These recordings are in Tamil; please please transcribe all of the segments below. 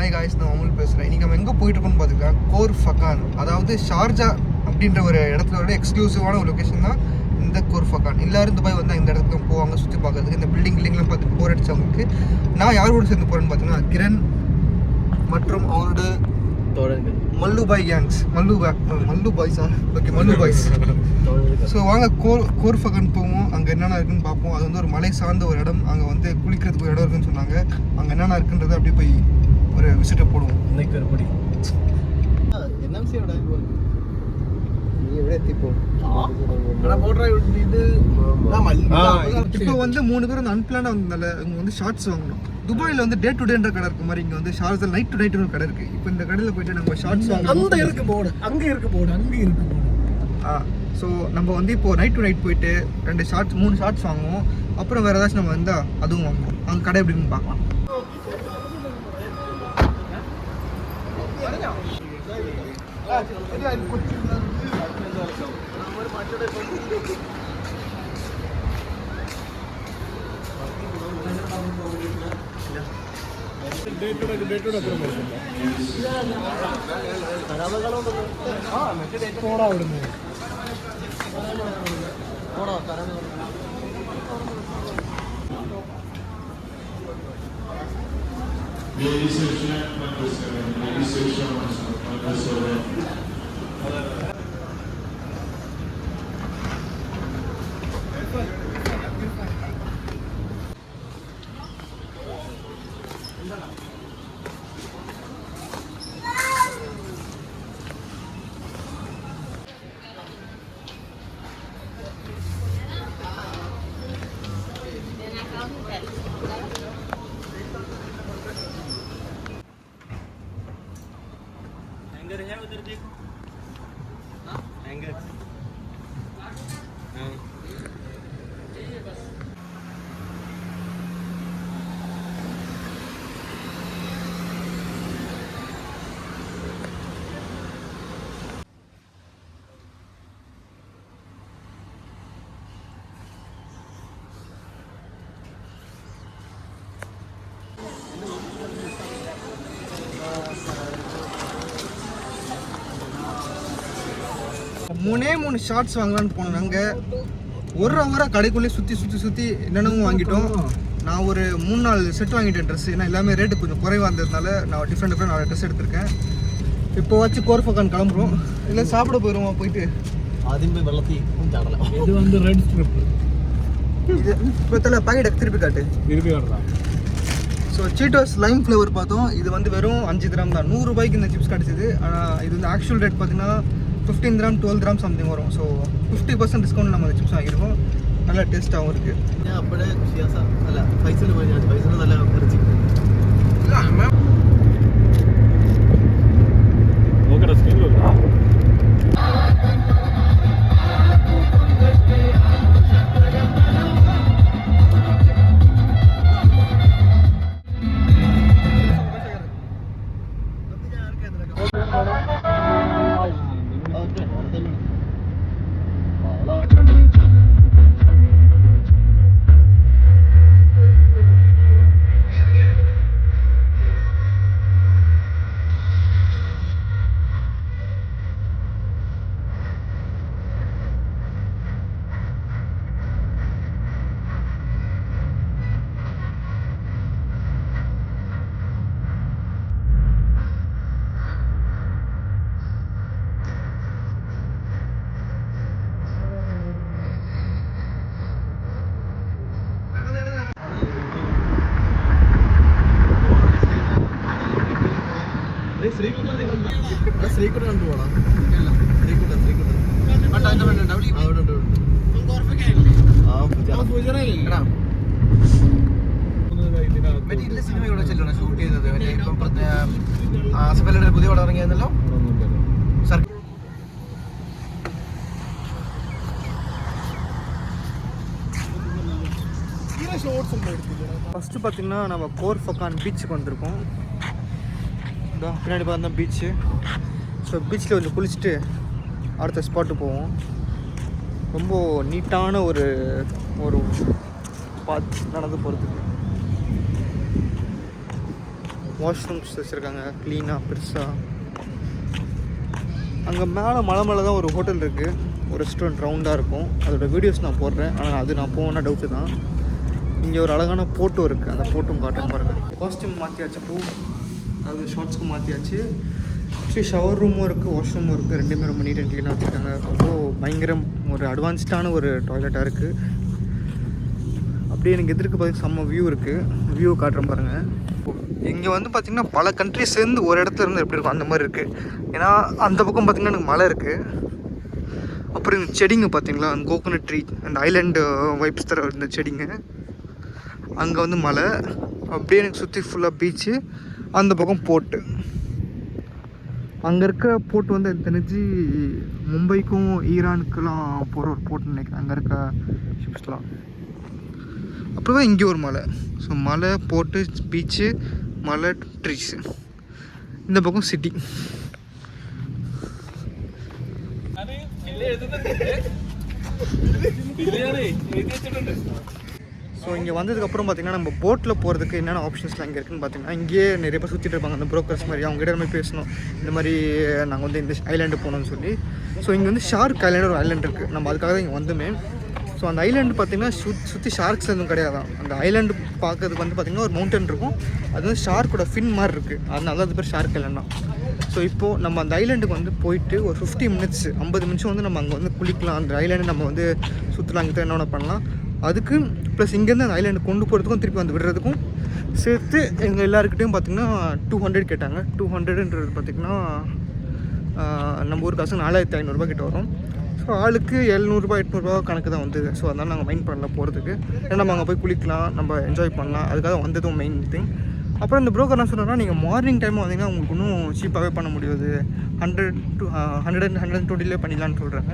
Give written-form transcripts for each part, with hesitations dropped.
ஹாய் காய்ஸ், நான் அமுல் பேசுகிறேன். இன்றைக்கி நம்ம எங்கே போயிட்டுருக்கோம்னு பார்த்தீங்கன்னா கோர் ஃபகான், அதாவது ஷார்ஜா அப்படின்ற ஒரு இடத்துல ஒரு எக்ஸ்க்ளூசிவான ஒரு லொக்கேஷன் தான் இந்த கோர் ஃபகான். எல்லோரும் துபாய் வந்து இந்த இடத்துக்கு தான் போவாங்க சுற்றி பார்க்கறதுக்கு. இந்த பில்டிங்லாம் பார்த்து போர் அடித்தவங்களுக்கு நான் யாரோட சேர்ந்து போகிறேன்னு பார்த்தீங்கன்னா கிரண் மற்றும் அவரோட தோழர்கள் மல்லு பாய் கேங்ஸ். மல்லு பாய்ஸா? ஓகே, மல்லு பாய்ஸ். ஸோ வாங்க கோர் ஃபகான் போவோம். அங்கே என்னென்ன இருக்குன்னு பார்ப்போம். அது வந்து ஒரு மலை சார்ந்த ஒரு இடம். அங்கே வந்து குளிக்கிறதுக்கு ஒரு இடம் இருக்குன்னு சொன்னாங்க. அங்கே என்னென்ன இருக்குன்றதை அப்படியே போய் ஒரு விசிட்டை போடுவோம். இன்னைக்கு ஒரு படி என்எம்சியோட இப்போ வந்து 3 பேர் வந்து அன்பிளானாக வந்ததால இவங்க வந்து ஷார்ட்ஸ் வாங்கணும். துபாயில் வந்து டே டு டேன்ற கடை இருக்க மாதிரி இங்கே வந்து ஷார்ட்ஸில் நைட் டு நைட் ஒரு கடை இருக்குது. இப்போ இந்த கடையில் போயிட்டு நம்ம ஷார்ட்ஸ் வாங்கணும். அங்கே இருக்கு போர்டு. ஸோ நம்ம வந்து இப்போது நைட் டு நைட் போயிட்டு 3 ஷார்ட்ஸ் வாங்குவோம். அப்புறம் வேறு ஏதாச்சும் நம்ம வந்தால் அதுவும் வாங்குவோம். அங்கே கடை எப்படின்னு பார்க்கலாம். மூணு ஷார்ட்ஸ் வாங்கலான்னு போனோம். நாங்கள் ஒரு ஹவராக கடைக்குள்ளேயே சுற்றி என்னென்னவும் வாங்கிட்டோம். நான் ஒரு 3-4 செட் வாங்கிட்டேன் ட்ரெஸ். ஏன்னா எல்லாமே ரேட்டு கொஞ்சம் குறைவாக இருந்ததுனால நான் டிஃப்ரெண்ட் நான் ட்ரெஸ் எடுத்திருக்கேன். இப்போ வச்சு கோர் ஃபகான் கிளம்புறோம். இல்லை சாப்பிட போயிடுவோம். போயிட்டு ஆதிம்பை வெள்ளத்தையும் சாடலாம். இது வந்து ரெட் ஸ்ட்ரிப். இது இப்போ பாக்கெட் திருப்பி காட்டுறான். ஸோ சீட்டோஸ் லைம் ஃப்ளேவர் பார்த்தோம். இது வந்து வெறும் 5 கிராம் தான். 100 ரூபாய்க்கு இந்த சிப்ஸ் கிடச்சிது. ஆனால் இது வந்து ஆக்சுவல் ரேட் பார்த்தீங்கன்னா 15 கிராம் 12 கிராம் சம்திங் வரும். ஸோ 50% டிஸ்கவுண்ட் நம்ம அந்த சிப்ஸ் வாங்கியிருக்கோம். நல்லா டேஸ்ட்டாகவும் இருக்குது. அப்படியே அல்ல பைசல் நல்லா இறைச்சி ஓகேடா ஸ்கில் ശ്രീകുട്ടൻ കണ്ടുപോടാ. ശ്രീകുട്ടൻ മറ്റേ ഇല്ല സിനിമ ഇവിടെ ചെല്ലണം ഷൂട്ട് ചെയ്തത്. മറ്റേ ഇപ്പം ആസിഫലിയുടെ പുതിയ പടം ഇറങ്ങിയെന്നല്ലോ. ஃபஸ்ட்டு பார்த்தீங்கன்னா நம்ம கோர் ஃபகான் பீச்சுக்கு வந்திருக்கோம். பின்னாடி பார்த்தா பீச்சு. ஸோ பீச்சில் கொஞ்சம் குளிச்சுட்டு அடுத்த ஸ்பாட்டு போவோம். ரொம்ப நீட்டான ஒரு பாத் நடந்து போகிறதுக்கு. வாஷ்ரூம்ஸ் வச்சுருக்காங்க க்ளீனாக பெருசாக. அங்கே மேலே மலை தான் ஒரு ஹோட்டல் இருக்குது, ஒரு ரெஸ்டாரண்ட் ரவுண்டாக இருக்கும். அதோட வீடியோஸ் நான் போடுறேன், ஆனால் அது நான் போன டவுட்டு தான். இங்கே ஒரு அழகான ஃபோட்டோ இருக்குது, அந்த ஃபோட்டோ காட்டுறேன் பாருங்கள். காஸ்டியூம் மாற்றியாச்சு, அது ஷார்ட்ஸ்க்கு மாற்றியாச்சு. ஆக்சுவலி ஷவர் ரூமும் இருக்குது, வாஷ்ரூமும் இருக்குது, ரெண்டுமே ரொம்ப நீட் அண்ட் க்ளீனாக வச்சுருக்காங்க. ரொம்ப பயங்கரம் ஒரு அட்வான்ஸ்டான ஒரு டாய்லெட்டாக இருக்குது. அப்படியே எனக்கு எதிர்க்கு பார்த்திங்கன்னா செம்ம வியூ இருக்குது, வியூ காட்டுறேன் பாருங்கள். இங்கே வந்து பார்த்திங்கன்னா பல கண்ட்ரிஸ் சேர்ந்து ஒரு இடத்துல இருந்து எப்படி இருக்கும் அந்த மாதிரி இருக்குது. ஏன்னா அந்த பக்கம் பார்த்திங்கன்னா எனக்கு மலை இருக்குது. அப்புறம் இந்த செடிங்க பார்த்திங்களா, அந்த கோகோனட் ட்ரீ, அந்த ஐலாண்டு வைப்ஸ் தர இந்த செடிங்க. அங்கே வந்து மலை, அப்படியே எனக்கு சுற்றி ஃபுல்லாக பீச்சு, அந்த பக்கம் போர்ட்டு. அங்கே இருக்க போர்ட் வந்து எனக்கு தெரிஞ்சு மும்பைக்கும் ஈரானுக்கெலாம் போகிற ஒரு போர்ட்னு நினைக்கிறேன், அங்கே இருக்க ஷிப்ஸ்லாம். அப்புறம் இங்கே ஒரு மலை. ஸோ மலை, போர்ட்டு, பீச்சு, மலை, ட்ரீஸு. இந்த பக்கம் சிட்டி. ஸோ இங்கே வந்ததுக்கப்புறம் பார்த்திங்கன்னா நம்ம போட்டில் போகிறதுக்கு என்னென்ன ஆப்ஷன்ஸ்லாம் இங்கே இருக்குதுன்னு பார்த்தீங்கன்னா, இங்கேயே நிறைய பேர் சுற்றிட்டு இருப்பாங்க அந்த ப்ரோக்கர்ஸ் மாதிரி. அவங்ககிட்ட நம்ம பேசணும், இந்த மாதிரி நாங்கள் வந்து இந்த ஐலாண்டு போகணும்னு சொல்லி. ஸோ இங்கே வந்து ஷார்க் ஐலாண்டு ஒரு ஐலாண்ட் இருக்குது, நம்ம அதுக்காக தான் இங்கே வந்துமே. ஸோ அந்த ஐலாண்டு பார்த்திங்கன்னா சுற்றி ஷார்க்ஸ் எதுவும் கிடையாது. அந்த ஐலாண்டு பார்க்கறதுக்கு வந்து பார்த்திங்கன்னா ஒரு மவுண்டன் இருக்கும், அது வந்து ஷார்க்கோட ஃபின் மாதிரி இருக்குது, அதனால அது பேர் ஷார்க் ஐலாண்ட் தான். ஸோ இப்போது நம்ம அந்த ஐலாண்டுக்கு வந்து போயிட்டு ஒரு 50 மினிட்ஸ் 50 நிமிஷம் வந்து நம்ம அங்கே வந்து குளிக்கலாம். அந்த ஐலாண்டு நம்ம வந்து சுற்றலாம், அங்கே என்னென்ன பண்ணலாம். அதுக்கு ப்ளஸ் இங்கேருந்து அந்த ஐலாண்டு கொண்டு போகிறதுக்கும் திருப்பி வந்து விடுறதுக்கும் சேர்த்து எங்கள் எல்லாருக்கிட்டையும் பார்த்திங்கன்னா 200 கேட்டாங்க. 200ன்றது பார்த்திங்கன்னா நம்ம ஊர் காசு 4500 கிட்ட வரும். ஸோ ஆளுக்கு 700 800 கணக்கு தான் வந்தது. ஸோ அதனால் நாங்கள் மைண்ட் பண்ணல போகிறதுக்கு. ஏன்னா நம்ம அங்கே போய் குளிக்கலாம், நம்ம என்ஜாய் பண்ணலாம், அதுக்காக வந்ததும் மெயின் திங். அப்புறம் இந்த ப்ரோக்கர் என்ன சொல்கிறேன்னா, நீங்கள் மார்னிங் டைம் வந்தீங்கன்னா உங்களுக்கு இன்னும் சீப்பாகவே பண்ண முடியாது, 100 to 120 பண்ணிடலான்னு சொல்கிறாங்க.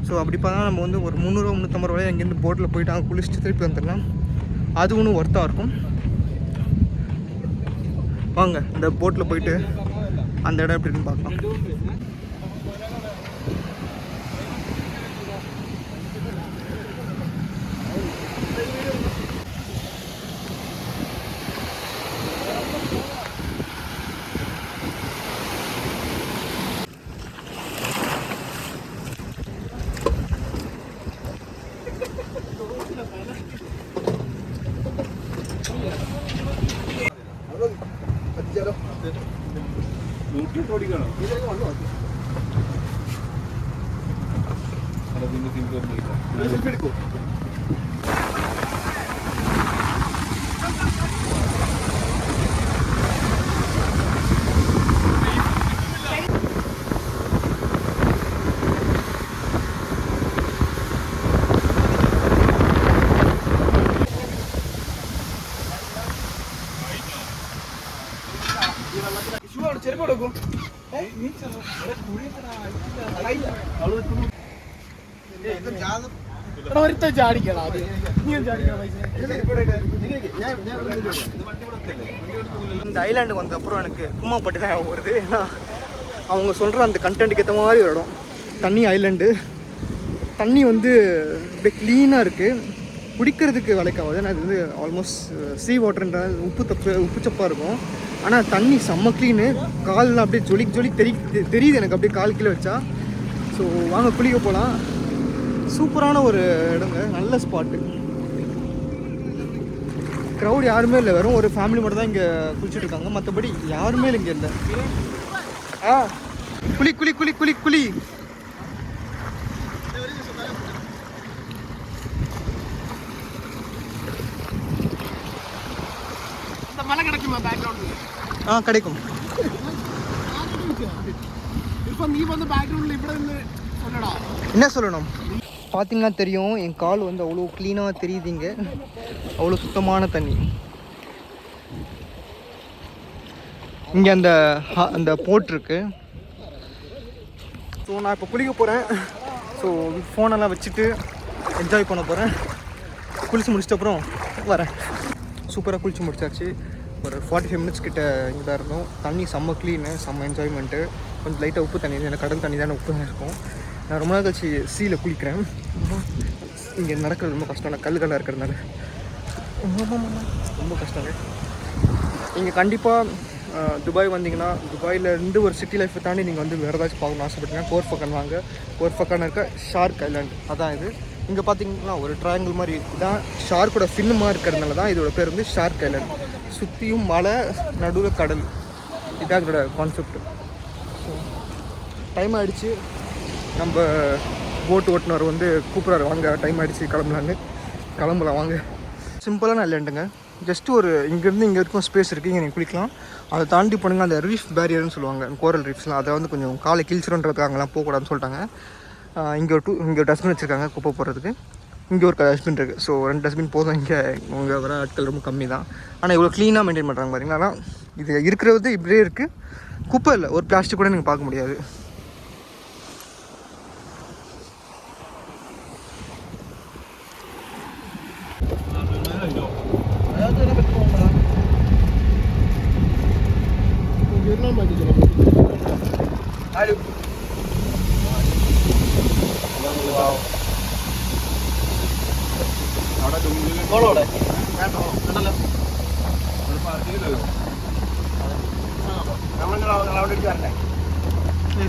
ஸோ அப்படி பார்த்தா நம்ம வந்து ஒரு 300 350 ரூபாய் அங்கேருந்து போட்டில் போய்ட்டு அங்கே குளிச்சுட்டு திருப்பி வந்துடலாம். அது ஒன்றும் ஒர்த்தாக இருக்கும். வாங்க இந்த போட்டில் போயிட்டு அந்த இடம் எப்படி இருக்குன்னு பார்க்கலாம். இந்த ஐலாண்டுக்கு வந்த அப்புறம் எனக்கு கும்மாப்பட்டு தான் வருது. ஏன்னா அவங்க சொல்கிற அந்த கண்டென்ட்டுக்கு ஏற்ற மாதிரி ஒரு இடம். தண்ணி ஐலாண்டு, தண்ணி வந்து அப்படியே க்ளீனாக இருக்குது, குடிக்கிறதுக்கு விலைக்காவது. ஏன்னா இது வந்து ஆல்மோஸ்ட் சீ வாட்டர்ன்றது உப்பு சப்பாக இருக்கும். ஆனால் தண்ணி செம்ம க்ளீனு, காலில் அப்படியே ஜொலிக் தெரியுது எனக்கு அப்படியே கால் கீழே வச்சா. ஸோ வாங்க குளிக்க போகலாம். சூப்பரான ஒரு இடங்க, நல்ல ஸ்பாட்டு. க்ரௌட் யாருமே இல்லை, வெறும் ஒரு ஃபேமிலி மட்டும் தான் இங்கே குளிச்சுட்டு இருக்காங்க, மற்றபடி யாருமே இல்லை இங்கே இல்லை. குளி குளி குளி குளி குளி மழை கிடைக்குமா பேக்ரவுண்ட்? கிடைக்கும். என்ன சொல்லணும் பார்த்தீங்கன்னா தெரியும், என் கால் வந்து அவ்வளோ க்ளீனாக தெரியுதுங்க, அவ்வளோ சுத்தமான தண்ணி. இங்கே அந்த போட் இருக்கு. ஸோ நான் இப்போ குளிக்க போகிறேன். ஸோ ஃபோனெல்லாம் வச்சுட்டு என்ஜாய் பண்ண போகிறேன். குளிச்சு முடிச்சிட்ட அப்புறம் வரேன். சூப்பராக குளிச்சு முடிச்சாச்சு. ஒரு 45 மினிட்ஸ் கிட்ட இங்கே தான் இருந்தோம். தண்ணி செம்ம க்ளீனு, செம்ம என்ஜாய்மெண்ட்டு. கொஞ்சம் லைட்டாக உப்பு தண்ணி, எனக்கு கடல் தண்ணி தானே உப்பு தான் இருக்கும். நான் ரொம்ப நாள் கழிச்சு சீல குளிக்கிறேன். இங்கே நடக்கிறது ரொம்ப கஷ்டம், கல்லுக்கல்லாக இருக்கிறதுனால ரொம்ப கஷ்டங்க. இங்கே கண்டிப்பாக துபாய் வந்தீங்கன்னா துபாயில் 2 ஒரு சிட்டி லைஃப்பை தாண்டி நீங்கள் வந்து வேறு ஏதாச்சும் பார்க்கணும்னு ஆசைப்பட்டீங்கன்னா கோர்ஃபக்கான் வாங்க. கோர்ஃபக்கான் இருக்க ஷார்க் ஐலாண்ட் அதான் இது. இங்கே பார்த்தீங்கன்னா ஒரு ட்ரையாங்கிள் மாதிரி இதான் ஷார்க்கோட ஃபின்னுமாக இருக்கிறதுனால தான் இதோட பேர் வந்து ஷார்க் ஐலாண்ட். சுற்றியும் மலை, நடுவில் கடல், இதான் இதோட கான்செப்ட். ஸோ டைம் ஆகிடுச்சு, நம்ம போட் ஓட்டுனர் வந்து கூப்பிட்றாரு, வாங்க டைம் ஆகிடுச்சு கிளம்பலாம் வாங்க. சிம்பிளான ஐலாண்டுங்க. ஜஸ்ட் ஒரு இங்கேருந்து இங்கே இருக்கும் ஸ்பேஸ் இருக்குது, இங்கே நீங்கள் குளிக்கலாம். அதை தாண்டி போனீங்க அந்த ரீஃப் பேரியர்னு சொல்லுவாங்க, கோரல் ரீஃப்ஸ்லாம், அதை வந்து கொஞ்சம் காலை கிழிச்சிருன்றதுக்கு அங்கெல்லாம் போகக்கூடாதுன்னு சொல்லிட்டாங்க. இங்கே ஒரு டஸ்ட்பின் வச்சுருக்காங்க குப்பை போடுறதுக்கு. இங்கே ஒரு டஸ்ட்பின் இருக்குது. ஸோ 2 டஸ்ட்பின் போதும். இங்கே உங்கள் வர ஆட்கள் ரொம்ப கம்மி தான். ஆனால் இவ்வளோ க்ளீனாக மெயின்டைன் பண்ணுறாங்க பாருங்களா. ஆனால் இது இருக்கிறது இப்படியே இருக்குது, குப்பை இல்லை, ஒரு பிளாஸ்டிக் கூட நீங்கள் பார்க்க முடியாது.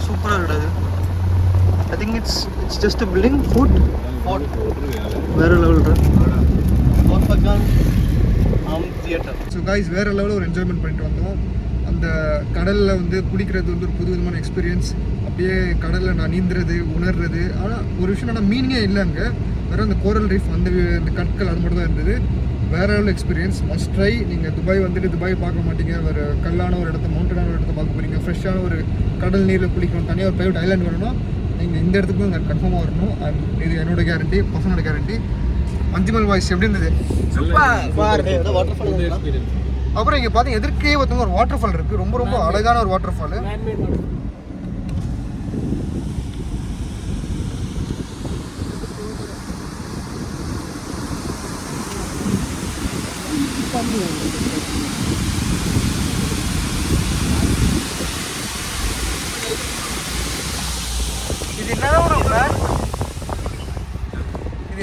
சூப்பராக இருக்காது. I think it's just a building. Food வேறு லெவல். ஸோ காய்ஸ் வேறு லெவலில் ஒரு என்ஜாய்மெண்ட் பண்ணிட்டு வந்தோம். அந்த கடலில் வந்து குளிக்கிறது வந்து ஒரு புது விதமான எக்ஸ்பீரியன்ஸ். அப்படியே கடலில் நான் நீந்துறது, உணர்றது. ஆனால் ஒரு விஷயம் ஆனால் மீனிங்கே இல்லை அங்கே, வெறும் அந்த கோரல் ரீஃப், அந்த கற்கள், அது மட்டும் தான் இருந்தது. வேறு லெவல் எக்ஸ்பீரியன்ஸ், மஸ்ட் ட்ரை. நீங்கள் துபாய் வந்துட்டு துபாய் பார்க்க மாட்டீங்க, வேறு கல்லான ஒரு இடத்த, மவுண்டனான ஒரு இடத்த பார்க்க போகிறீங்க, ஃப்ரெஷ்ஷான ஒரு கடல் நீரில் குளிக்கணும், தனியாக ஒரு ப்ரைவேட் ஐலாண்ட் வேணும்னா நீங்கள் இந்த இடத்துக்கு அங்கே கன்ஃபார்மாக வரணும். அண்ட் இது என்னோட கேரண்டி, பசங்களோட கேரண்டி. மஞ்சுமல் வாய்ஸ் எப்படி இருந்தது? அப்புறம் இங்கே பார்த்தீங்க எதிர்க்கே ஒருத்தவங்க ஒரு வாட்டர் ஃபால் இருக்குது, ரொம்ப ரொம்ப அழகான ஒரு வாட்டர் ஃபால். இது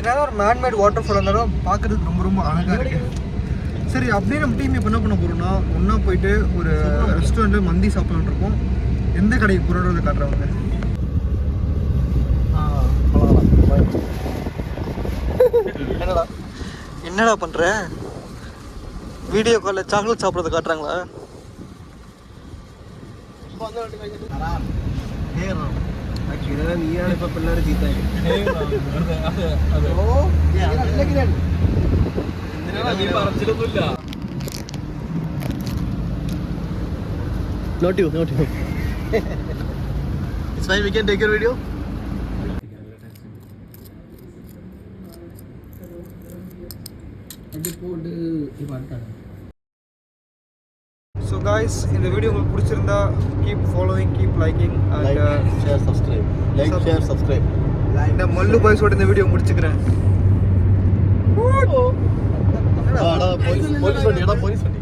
என்ன ஒரு மேன்மேட் வாட்டர் ஃபால் இருந்தாலும் பார்க்குறதுக்கு ரொம்ப ரொம்ப அழகாக இருக்குது. சரி, அப்படியே நம்ம டீம் இப்போ என்ன பண்ண போகிறோம்னா, ஒன்றா போயிட்டு ஒரு ரெஸ்டாரண்ட்டில் மந்தி சாப்பிட்லான்னு இருக்கோம். எந்த கடைக்கு போகிறோன்றதை காட்டுறவங்க. என்னடா பண்ணுற? வீடியோ காலில் சாக்லேட் சாப்பிட்றத காட்டுறாங்களா? നീയാണ് ഇപ്പൊ പിള്ളേർ ചീത്ത not you it's fine, we can take your video. So guys, இந்த வீடியோ உங்களுக்கு பிடிச்சிருந்தா keep following, keep liking and like, share, subscribe. Like, share, subscribe. இந்த மல்லு பாய்ஸோட இந்த வீடியோ முடிச்சுக்கிறேன். പോലീസ് വണ്ടി.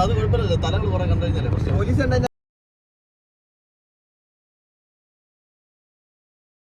അത് കുഴപ്പമില്ല, തലങ്ങൾ കുറെ കണ്ടു കഴിഞ്ഞാലേ പ്രശ്നം.